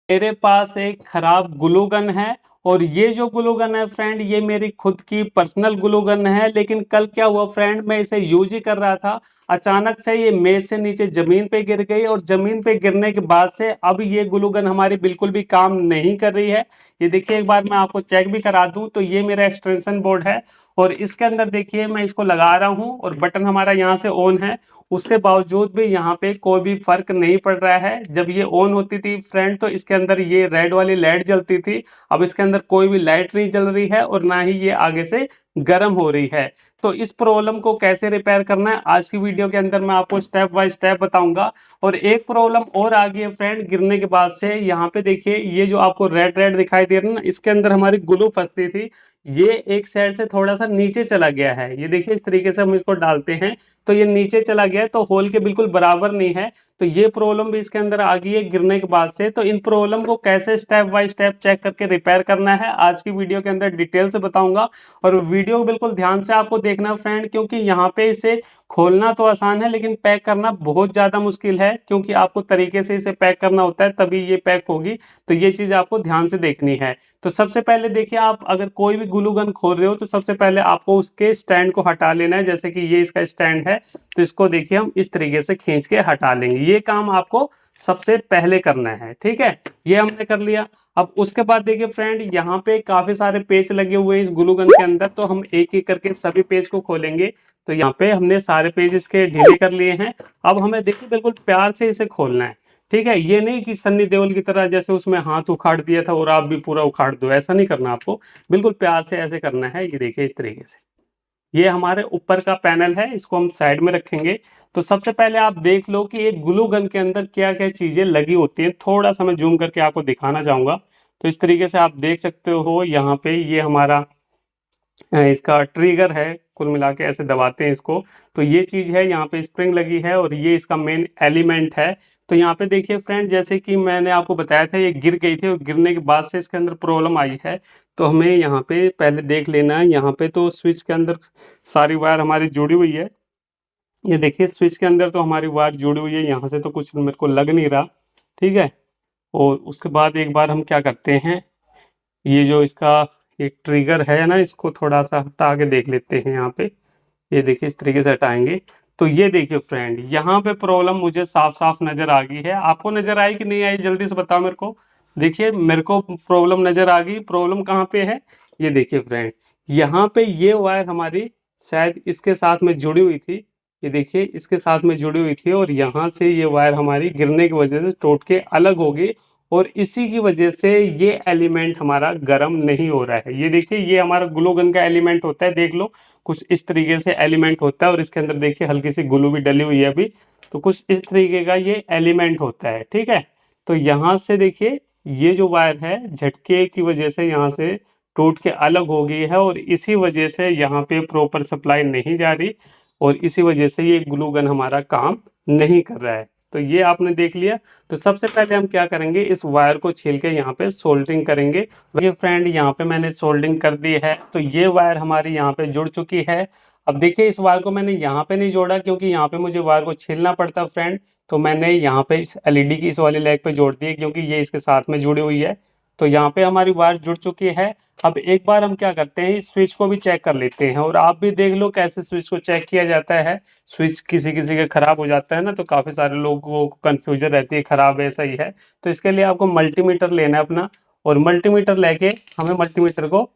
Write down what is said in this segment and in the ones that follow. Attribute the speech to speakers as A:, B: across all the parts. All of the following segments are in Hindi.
A: मेरे पास एक खराब ग्लू गन है और ये जो ग्लू गन है फ्रेंड, ये मेरी खुद की पर्सनल ग्लू गन है। लेकिन कल क्या हुआ फ्रेंड, मैं इसे यूज ही कर रहा था, अचानक से ये मेज से नीचे जमीन पे गिर गई और जमीन पे गिरने के बाद से अब ये ग्लू गन हमारी बिल्कुल भी काम नहीं कर रही है। ये देखिए, एक बार मैं आपको चेक भी करा दूं तो ये मेरा एक्सटेंशन बोर्ड है और इसके अंदर देखिए मैं इसको लगा रहा हूं और बटन हमारा यहाँ से ऑन है। उसके बावजूद भी यहाँ पे कोई भी फर्क नहीं पड़ रहा है। जब ये ऑन होती थी फ्रेंड तो इसके अंदर ये रेड वाली लाइट जलती थी, अब इसके अंदर कोई भी लाइट नहीं जल रही है और ना ही ये आगे से गर्म हो रही है। तो इस प्रॉब्लम को कैसे रिपेयर करना है आज की वीडियो के अंदर मैं आपको स्टेप बाय स्टेप बताऊंगा। और एक प्रॉब्लम और आ गई है फ्रेंड गिरने के बाद से, यहाँ पे देखिए ये जो आपको रेड रेड दिखाई दे रहा है ना, इसके अंदर हमारी ग्लू फंसती थी, ये एक साइड से थोड़ा सा नीचे चला गया है। ये देखिए इस तरीके से हम इसको डालते हैं तो ये नीचे चला गया है, तो होल के बिल्कुल बराबर नहीं है। तो ये प्रॉब्लम भी इसके अंदर आ गई है गिरने के बाद से। तो इन प्रॉब्लम को कैसे स्टेप बाय स्टेप चेक करके रिपेयर करना है आज की वीडियो के अंदर डिटेल से बताऊंगा। और वीडियो को बिल्कुल ध्यान से आपको देखना फ्रेंड, क्योंकि यहाँ पे इसे खोलना तो आसान है लेकिन पैक करना बहुत ज़्यादा मुश्किल है, क्योंकि आपको तरीके से इसे पैक करना होता है तभी ये पैक होगी। तो ये चीज़ आपको ध्यान से देखनी है। तो सबसे पहले देखिए, आप अगर कोई भी ग्लू गन खोल रहे हो तो सबसे पहले आपको उसके स्टैंड को हटा लेना है। जैसे कि ये इसका स्टैंड है तो इसको देखिए हम इस तरीके से खींच के हटा लेंगे। ये काम आपको सबसे पहले करना है, ठीक है। ये हमने कर लिया। अब उसके बाद देखिए फ्रेंड, यहाँ पे काफी सारे पेज लगे हुए हैं इस ग्लू गन के अंदर, तो हम एक एक करके सभी पेज को खोलेंगे। तो यहाँ पे हमने सारे पेज इसके ढीले कर लिए हैं। अब हमें देखिए बिल्कुल प्यार से इसे खोलना है, ठीक है। ये नहीं कि सन्नी देओल की तरह जैसे उसमें हाथ उखाड़ दिया था और आप भी पूरा उखाड़ दो, ऐसा नहीं करना आपको। बिल्कुल प्यार से ऐसे करना है। ये देखिए इस तरीके से। ये हमारे ऊपर का पैनल है, इसको हम साइड में रखेंगे। तो सबसे पहले आप देख लो कि एक ग्लू गन के अंदर क्या क्या चीजें लगी होती हैं। थोड़ा सा मैं जूम करके आपको दिखाना चाहूंगा। तो इस तरीके से आप देख सकते हो, यहाँ पे ये हमारा इसका ट्रिगर है। कुल मिला के ऐसे दबाते हैं इसको तो ये चीज़ है, यहाँ पे स्प्रिंग लगी है और ये इसका मेन एलिमेंट है। तो यहाँ पे देखिए फ्रेंड, जैसे कि मैंने आपको बताया था ये गिर गई थी और गिरने के बाद से इसके अंदर प्रॉब्लम आई है। तो हमें यहाँ पे पहले देख लेना है। यहाँ पे तो स्विच के अंदर सारी वायर हमारी जुड़ी हुई है। ये देखिए स्विच के अंदर तो हमारी वायर जुड़ी हुई है, यहाँ से तो कुछ मेरे को लग नहीं रहा, ठीक है। और उसके बाद एक बार हम क्या करते हैं, ये जो इसका ये ट्रिगर है ना, इसको थोड़ा सा हटा के देख लेते हैं। यहाँ पे ये देखिए इस तरीके से हटाएंगे तो ये देखिए फ्रेंड, यहाँ पे प्रॉब्लम मुझे साफ साफ नजर आ गई है। आपको नजर आई कि नहीं आई, जल्दी से बताओ मेरे को। देखिए मेरे को प्रॉब्लम नजर आ गई। प्रॉब्लम कहाँ पे है, ये देखिए फ्रेंड, यहाँ पे ये वायर हमारी शायद इसके साथ में जुड़ी हुई थी। ये देखिए इसके साथ में जुड़ी हुई थी और यहाँ से ये वायर हमारी गिरने की वजह से टूट के अलग हो गई और इसी की वजह से ये एलिमेंट हमारा गर्म नहीं हो रहा है। ये देखिए ये हमारा ग्लू गन का एलिमेंट होता है, देख लो कुछ इस तरीके से एलिमेंट होता है और इसके अंदर देखिए हल्की सी ग्लू भी डली हुई है अभी। तो कुछ इस तरीके का ये एलिमेंट होता है, ठीक है। तो यहाँ से देखिए ये जो वायर है झटके की वजह से यहाँ से टूट के अलग हो गई है और इसी वजह से यहाँ पे प्रॉपर सप्लाई नहीं जा रही और इसी वजह से ये ग्लू गन हमारा काम नहीं कर रहा है। तो ये आपने देख लिया। तो सबसे पहले हम क्या करेंगे, इस वायर को छील के यहाँ पे सोल्डरिंग करेंगे। ये फ्रेंड यहाँ पे मैंने सोल्डरिंग कर दी है। तो ये वायर हमारी यहाँ पे जुड़ चुकी है। अब देखिए इस वायर को मैंने यहाँ पे नहीं जोड़ा क्योंकि यहाँ पे मुझे वायर को छीलना पड़ता फ्रेंड। तो मैंने यहाँ पे इस एलईडी की इस वाली लेग पे जोड़ दी है क्योंकि ये इसके साथ में जुड़ी हुई है। तो यहाँ पे हमारी वायर जुड़ चुकी है। अब एक बार हम क्या करते हैं, इस स्विच को भी चेक कर लेते हैं और आप भी देख लो कैसे स्विच को चेक किया जाता है। स्विच किसी किसी के खराब हो जाता है ना, तो काफी सारे लोगों को कंफ्यूजन रहती है खराब है ऐसा ही है। तो इसके लिए आपको मल्टीमीटर लेना है अपना और मल्टीमीटर लेके हमें मल्टीमीटर को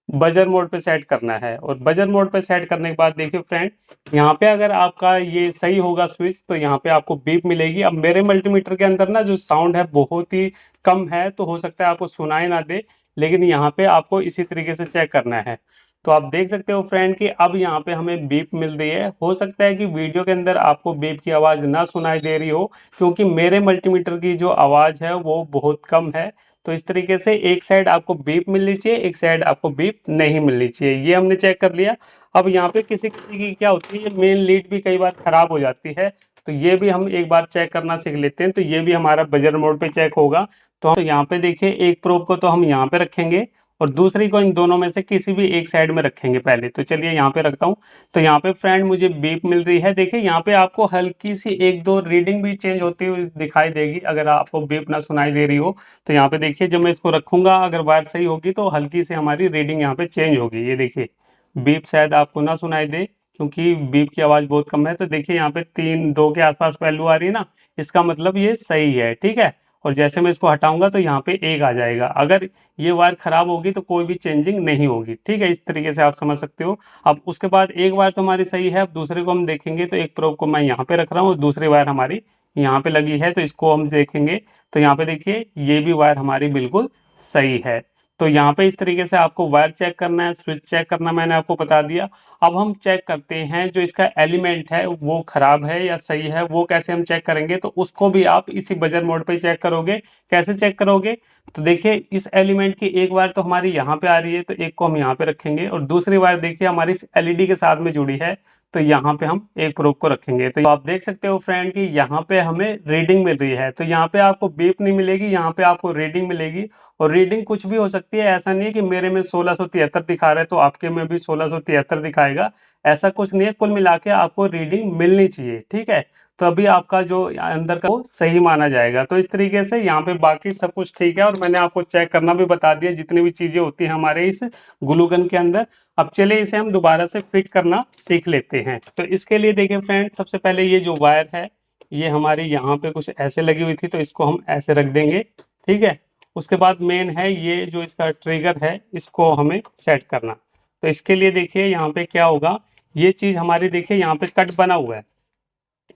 A: बजर मोड पे सेट करना है। और बजर मोड पे सेट करने के बाद देखिए फ्रेंड, यहाँ पे अगर आपका ये सही होगा स्विच तो यहाँ पे आपको बीप मिलेगी। अब मेरे मल्टीमीटर के अंदर ना जो साउंड है बहुत ही कम है, तो हो सकता है आपको सुनाई ना दे, लेकिन यहाँ पे आपको इसी तरीके से चेक करना है। तो आप देख सकते हो फ्रेंड कि अब यहाँ पे हमें बीप मिल रही है। हो सकता है कि वीडियो के अंदर आपको बीप की आवाज़ ना सुनाई दे रही हो क्योंकि मेरे मल्टीमीटर की जो आवाज़ है वो बहुत कम है। तो इस तरीके से एक साइड आपको बीप मिलनी चाहिए, एक साइड आपको बीप नहीं मिलनी चाहिए। ये हमने चेक कर लिया। अब यहाँ पे किसी किसी की क्या होती है, मेन लीड भी कई बार खराब हो जाती है। तो ये भी हम एक बार चेक करना सीख लेते हैं। तो ये भी हमारा बजर मोड पे चेक होगा। तो यहाँ पे देखिए एक प्रोब को तो हम यहाँ पे रखेंगे और दूसरी को इन दोनों में से किसी भी एक साइड में रखेंगे पहले। तो चलिए यहाँ पे रखता हूँ। तो यहाँ पे फ्रेंड मुझे बीप मिल रही है। देखिए यहाँ पे आपको हल्की सी एक दो रीडिंग भी चेंज होती हुई दिखाई देगी। अगर आपको बीप ना सुनाई दे रही हो तो यहाँ पे देखिए जब मैं इसको रखूंगा, अगर वायर सही होगी तो हल्की सी हमारी रीडिंग यहाँ पे चेंज होगी। ये देखिए बीप शायद आपको ना सुनाई दे क्योंकि बीप की आवाज़ बहुत कम है। तो देखिए यहाँ पे 3-2 के आसपास वैल्यू आ रही है ना, इसका मतलब ये सही है, ठीक है। और जैसे मैं इसको हटाऊंगा तो यहाँ पे 1 आ जाएगा। अगर ये वायर खराब होगी तो कोई भी चेंजिंग नहीं होगी, ठीक है। इस तरीके से आप समझ सकते हो। अब उसके बाद एक वायर तो हमारी सही है, अब दूसरे को हम देखेंगे। तो एक प्रोब को मैं यहाँ पे रख रहा हूँ और दूसरी वायर हमारी यहाँ पे लगी है, तो इसको हम देखेंगे। तो यहाँ पे देखिए ये भी वायर हमारी बिल्कुल सही है। तो यहाँ पे इस तरीके से आपको वायर चेक करना है, स्विच चेक करना मैंने आपको बता दिया। अब हम चेक करते हैं जो इसका एलिमेंट है वो खराब है या सही है, वो कैसे हम चेक करेंगे। तो उसको भी आप इसी बजर मोड पे चेक करोगे। कैसे चेक करोगे, तो देखिए इस एलिमेंट की एक वायर तो हमारी यहाँ पे आ रही है, तो एक को हम यहाँ पे रखेंगे और दूसरी वायर देखिए हमारी इस एलईडी के साथ में जुड़ी है, तो यहाँ पे हम एक प्रोब को रखेंगे। तो आप देख सकते हो फ्रेंड कि यहाँ पे हमें रीडिंग मिल रही है। तो यहाँ पे आपको बीप नहीं मिलेगी, यहाँ पे आपको रीडिंग मिलेगी। और रीडिंग कुछ भी हो सकती है, ऐसा नहीं है कि मेरे में 1673 दिखा रहा है तो आपके में भी 1673 दिखाएगा, ऐसा कुछ नहीं है। कुल मिला के आपको रीडिंग मिलनी चाहिए, ठीक है। तो अभी आपका जो अंदर का वो सही माना जाएगा। तो इस तरीके से यहाँ पे बाकी सब कुछ ठीक है और मैंने आपको चेक करना भी बता दिया जितनी भी चीज़ें होती हैं हमारे इस ग्लू गन के अंदर। अब चलिए इसे हम दोबारा से फिट करना सीख लेते हैं। तो इसके लिए देखिए फ्रेंड, सबसे पहले ये जो वायर है ये हमारी यहाँ पे कुछ ऐसे लगी हुई थी, तो इसको हम ऐसे रख देंगे, ठीक है। उसके बाद मेन है ये जो इसका ट्रिगर है, इसको हमें सेट करना। तो इसके लिए देखिए यहाँ पे क्या होगा, ये चीज़ हमारी देखिए यहाँ पे कट बना हुआ है।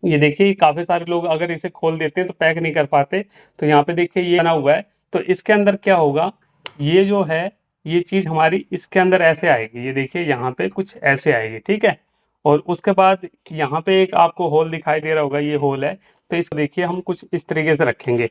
A: ये देखिए काफ़ी सारे लोग अगर इसे खोल देते हैं तो पैक नहीं कर पाते। तो यहाँ पे देखिए ये बना हुआ है, तो इसके अंदर क्या होगा, ये जो है ये चीज़ हमारी इसके अंदर ऐसे आएगी। ये देखिए यहाँ पे कुछ ऐसे आएगी, ठीक है। और उसके बाद यहाँ पे एक आपको होल दिखाई दे रहा होगा, ये होल है। तो इसको देखिए हम कुछ इस तरीके से रखेंगे।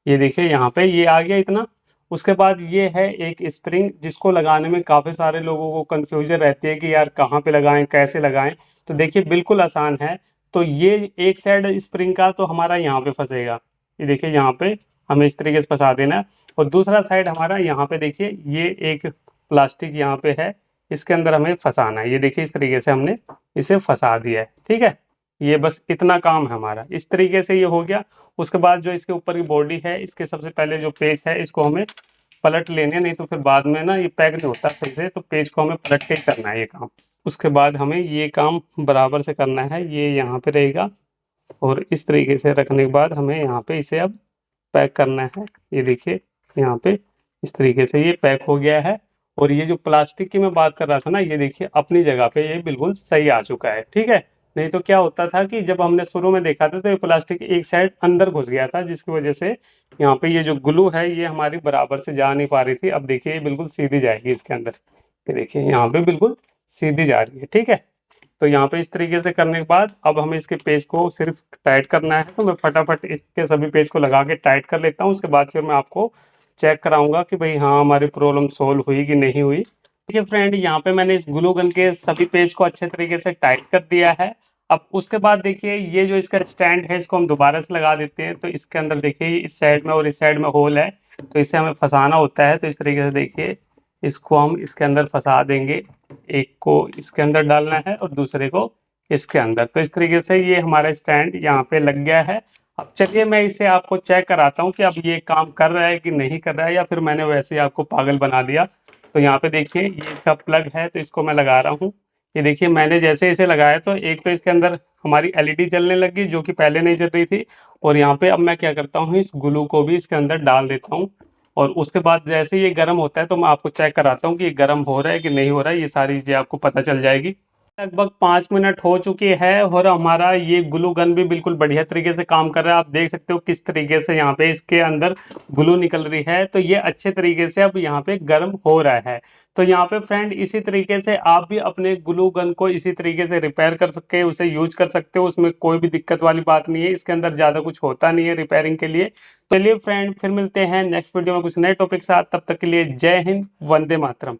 A: ये देखिए यहाँ पे ये आ गया इतना। उसके बाद ये है एक स्प्रिंग, जिसको लगाने में काफ़ी सारे लोगों को कन्फ्यूजन रहती है कि यार कहाँ पे लगाएं, कैसे लगाएं। तो देखिए बिल्कुल आसान है। तो ये एक साइड स्प्रिंग का तो हमारा यहाँ पे फंसेगा, ये देखिए यहाँ पे हमें इस तरीके से फंसा देना है। और दूसरा साइड हमारा यहाँ पे देखिए ये एक प्लास्टिक यहाँ पे है, इसके अंदर हमें फंसाना है। ये देखिए इस तरीके से हमने इसे फंसा दिया है, ठीक है। ये बस इतना काम है हमारा, इस तरीके से ये हो गया। उसके बाद जो इसके ऊपर की बॉडी है, इसके सबसे पहले जो पेज है इसको हमें पलट लेने, नहीं तो फिर बाद में ना ये पैक नहीं होता सही से। तो पेज को हमें पलट के ही करना है ये काम। उसके बाद हमें ये काम बराबर से करना है, ये यहाँ पे रहेगा और इस तरीके से रखने के बाद हमें यहाँ पे इसे अब पैक करना है। ये देखिए यहाँ पे इस तरीके से ये पैक हो गया है। और ये जो प्लास्टिक की मैं बात कर रहा था ना, ये देखिए अपनी जगह पे ये बिल्कुल सही आ चुका है, ठीक है। नहीं तो क्या होता था कि जब हमने शुरू में देखा था तो ये प्लास्टिक एक साइड अंदर घुस गया था, जिसकी वजह से यहाँ पे ये जो ग्लू है ये हमारी बराबर से जा नहीं पा रही थी। अब देखिए ये बिल्कुल सीधी जाएगी इसके अंदर, ये देखिए यहाँ पे बिल्कुल सीधी जा रही है, ठीक है। तो यहाँ पे इस तरीके से करने के बाद अब हमें इसके पेज को सिर्फ टाइट करना है। तो मैं फटाफट इसके सभी पेज को लगा के टाइट कर लेता हूँ। उसके बाद फिर मैं आपको चेक कराऊंगा कि भाई हाँ हमारी प्रॉब्लम सोल्व हुई कि नहीं हुई। ठीक है फ्रेंड, यहाँ पे मैंने इस ग्लू गन के सभी पेज को अच्छे तरीके से टाइट कर दिया है। अब उसके बाद देखिए ये जो इसका स्टैंड है इसको हम दोबारा से लगा देते हैं। तो इसके अंदर देखिए इस साइड में और इस साइड में होल है, तो इसे हमें फंसाना होता है। तो इस तरीके से देखिए इसको हम इसके अंदर फंसा देंगे, एक को इसके अंदर डालना है और दूसरे को इसके अंदर। तो इस तरीके से ये हमारा स्टैंड यहाँ पे लग गया है। अब चलिए मैं इसे आपको चेक कराता हूँ कि अब ये काम कर रहा है कि नहीं कर रहा है, या फिर मैंने वैसे ही आपको पागल बना दिया। तो यहाँ पे देखिए ये इसका प्लग है, तो इसको मैं लगा रहा हूँ। ये देखिए मैंने जैसे इसे लगाया तो एक तो इसके अंदर हमारी एलईडी जलने लगी जो कि पहले नहीं जल रही थी। और यहाँ पे अब मैं क्या करता हूँ, इस ग्लू को भी इसके अंदर डाल देता हूँ। और उसके बाद जैसे ये गर्म होता है तो मैं आपको चेक कराता हूँ कि ये गर्म हो रहा है कि नहीं हो रहा है। ये सारी चीज़ें आपको पता चल जाएगी। लगभग 5 मिनट हो चुके हैं और हमारा ये ग्लू गन भी बिल्कुल बढ़िया तरीके से काम कर रहा है। आप देख सकते हो किस तरीके से यहाँ पे इसके अंदर ग्लू निकल रही है। तो ये अच्छे तरीके से अब यहाँ पे गर्म हो रहा है। तो यहाँ पे फ्रेंड इसी तरीके से आप भी अपने ग्लू गन को इसी तरीके से रिपेयर कर सकते हैं, उसे यूज कर सकते हो। उसमें कोई भी दिक्कत वाली बात नहीं है, इसके अंदर ज़्यादा कुछ होता नहीं है रिपेयरिंग के लिए। चलिए फ्रेंड फिर मिलते हैं नेक्स्ट वीडियो में कुछ नए टॉपिक साथ। तब तक के लिए जय हिंद, वंदे मातरम।